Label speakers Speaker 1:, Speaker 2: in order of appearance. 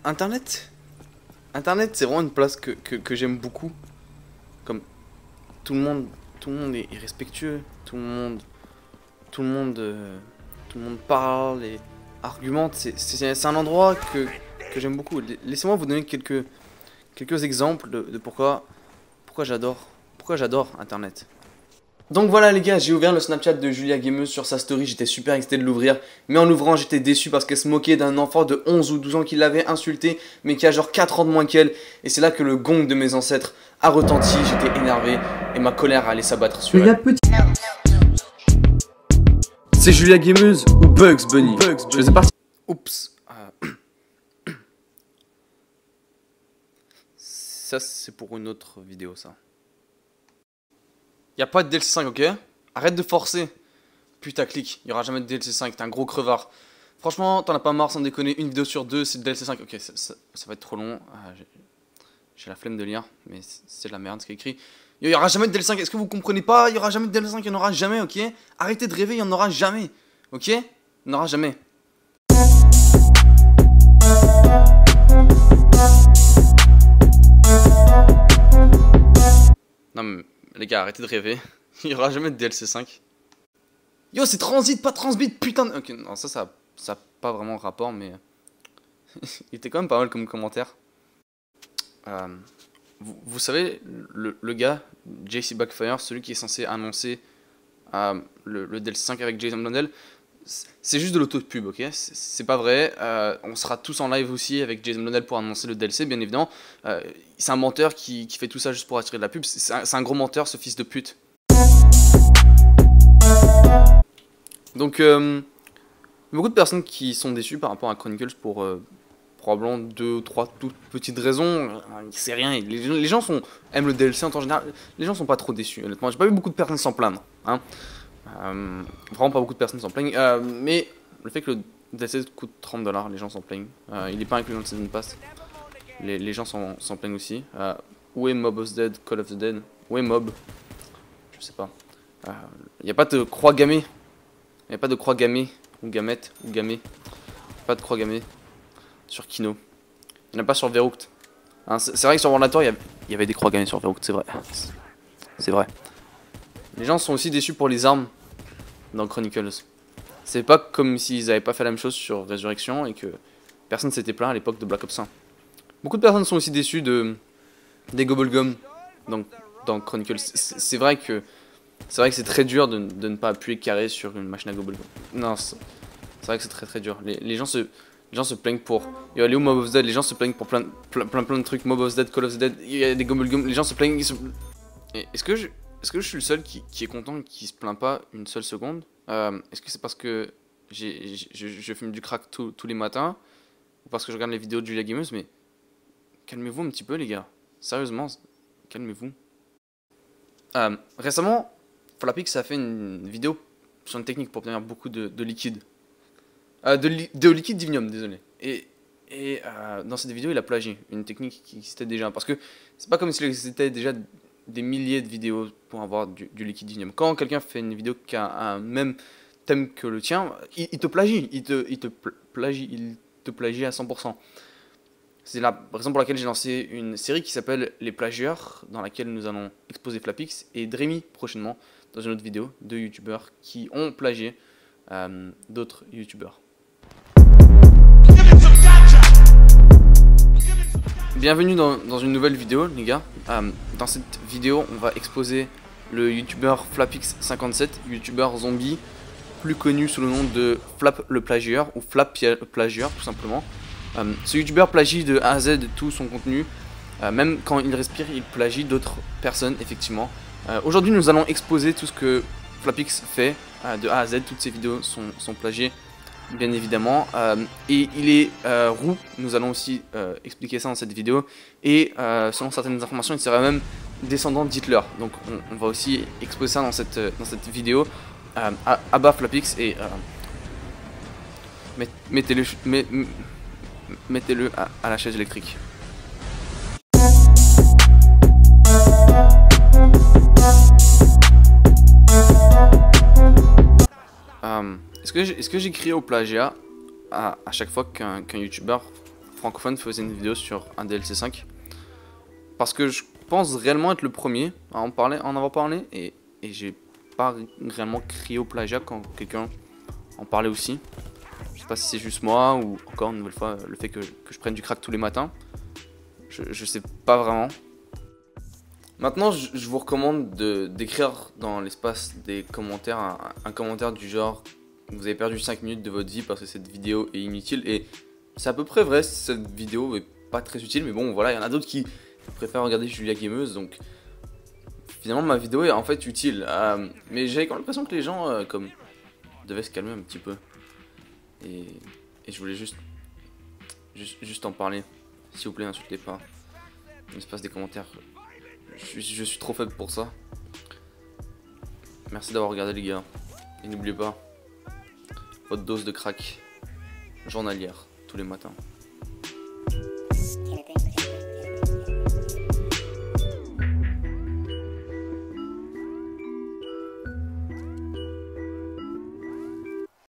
Speaker 1: Internet, c'est vraiment une place que j'aime beaucoup. Comme tout le monde est respectueux, tout le monde parle et argumente. C'est un endroit que j'aime beaucoup. Laissez-moi vous donner quelques exemples de pourquoi j'adore Internet. Donc voilà les gars, j'ai ouvert le Snapchat de Julia Gameuse sur sa story, j'étais super excité de l'ouvrir. Mais en l'ouvrant j'étais déçu parce qu'elle se moquait d'un enfant de 11 ou 12 ans qui l'avait insulté, mais qui a genre 4 ans de moins qu'elle. Et c'est là que le gong de mes ancêtres a retenti, j'étais énervé et ma colère allait s'abattre sur elle. C'est Julia Gameuse ou Bugs Bunny? Je faisais partie... Oups. Ça c'est pour une autre vidéo ça. Y'a pas de DLC 5, ok? Arrête de forcer. Putain, clique. Y'aura jamais de DLC 5, t'es un gros crevard. Franchement, t'en as pas marre sans déconner. Une vidéo sur deux, c'est le DLC 5. Ok, ça va être trop long. J'ai la flemme de lire, mais c'est de la merde ce qui est écrit. Y'aura jamais de DLC 5. Est-ce que vous comprenez pas? Y'aura jamais de DLC 5, y'en aura jamais, ok? Arrêtez de rêver, y'en aura jamais. Ok? Y'en aura jamais. Non mais... Les gars, arrêtez de rêver. Il y aura jamais de DLC 5. Yo, c'est Transit, pas Transbit, putain de... Ok, non, ça a pas vraiment rapport, mais... Il était quand même pas mal comme commentaire. Vous savez, le gars, JC Backfire, celui qui est censé annoncer le DLC 5 avec Jason Blundell, c'est juste de l'auto-pub, ok? C'est pas vrai. On sera tous en live aussi avec Jason Blundell pour annoncer le DLC, bien évidemment. C'est un menteur qui fait tout ça juste pour attirer de la pub. C'est un gros menteur, ce fils de pute. Donc, beaucoup de personnes qui sont déçues par rapport à Chronicles pour probablement 2 ou 3 toutes petites raisons. C'est rien. Les gens aiment le DLC en temps général. Les gens sont pas trop déçus, honnêtement. J'ai pas vu beaucoup de personnes s'en plaindre, hein. Vraiment pas beaucoup de personnes s'en plaignent, mais le fait que le DLC coûte 30 $, les gens s'en plaignent. Il n'est pas inclus dans le Season Pass. Les gens s'en plaignent aussi. Où est Mob of the Dead, Call of the Dead? Où est Mob? Je sais pas. Il n'y a pas de croix gammée. Il n'y a pas de croix gammée, ou gamette, ou gammée. Pas de croix gammée sur Kino. Il n'y en a pas sur Verrucht. Hein, c'est vrai que sur Warlator, il y avait des croix gammées sur Verrucht, c'est vrai. C'est vrai. Les gens sont aussi déçus pour les armes dans Chronicles. C'est pas comme s'ils avaient pas fait la même chose sur Résurrection et que personne s'était plaint à l'époque de Black Ops 1. Beaucoup de personnes sont aussi déçues des Gobblegum dans Chronicles. C'est vrai que c'est très dur de ne pas appuyer carré sur une machine à Gobblegum. Non, c'est vrai que c'est très dur. Les gens se plaignent pour... Yo, allez où Mob of the Dead? Les gens se plaignent pour plein de trucs. Mob of the Dead, Call of the Dead, il y a des Gobblegum. Les gens se plaignent... Est-ce que je suis le seul qui est content et qui se plaint pas une seule seconde? Est-ce que c'est parce que je fume du crack tous les matins? Ou parce que je regarde les vidéos de Julia Gameuse? Mais calmez-vous un petit peu les gars. Sérieusement, calmez-vous. Récemment, Flapix a fait une vidéo sur une technique pour obtenir beaucoup de liquide. De liquide divinium, désolé. Et dans cette vidéo, il a plagié une technique qui existait déjà. Parce que c'est pas comme s'il existait déjà des milliers de vidéos pour avoir du liquide divinium. Quand quelqu'un fait une vidéo qui a un même thème que le tien, il te plagie. Il te plagie à 100%. C'est la raison pour laquelle j'ai lancé une série qui s'appelle Les Plagieurs, dans laquelle nous allons exposer Flapix et Dreamy prochainement dans une autre vidéo de youtubeurs qui ont plagié d'autres youtubeurs. Bienvenue dans une nouvelle vidéo les gars. Dans cette vidéo on va exposer le youtubeur Flapix57, youtubeur zombie, plus connu sous le nom de Flap le Plagieur ou Flap Plagieur tout simplement. Ce youtubeur plagie de A à Z tout son contenu, même quand il respire il plagie d'autres personnes effectivement. Aujourd'hui nous allons exposer tout ce que Flapix fait de A à Z, toutes ses vidéos sont plagiées bien évidemment, et il est roux, nous allons aussi expliquer ça dans cette vidéo, et selon certaines informations il serait même descendant d'Hitler, donc on va aussi exposer ça dans cette vidéo. Abat Flapix et mettez-le à la chaise électrique. Est-ce que j'ai crié au plagiat à chaque fois qu'un youtubeur francophone faisait une vidéo sur un DLC 5. Parce que je pense réellement être le premier à en avoir parlé. Et j'ai pas réellement crié au plagiat quand quelqu'un en parlait aussi. Je sais pas si c'est juste moi ou encore une nouvelle fois le fait que je prenne du crack tous les matins. Je sais pas vraiment. Maintenant, je vous recommande d'écrire dans l'espace des commentaires un commentaire du genre vous avez perdu 5 minutes de votre vie parce que cette vidéo est inutile. Et c'est à peu près vrai, cette vidéo est pas très utile, mais bon voilà, il y en a d'autres qui préfèrent regarder Julia Gameuse, donc finalement ma vidéo est en fait utile. Mais j'avais quand même l'impression que les gens comme devaient se calmer un petit peu. Et je voulais juste en parler. S'il vous plaît, insultez pas. L'espace des commentaires. Je suis trop faible pour ça. Merci d'avoir regardé les gars. Et n'oubliez pas, votre dose de crack journalière tous les matins.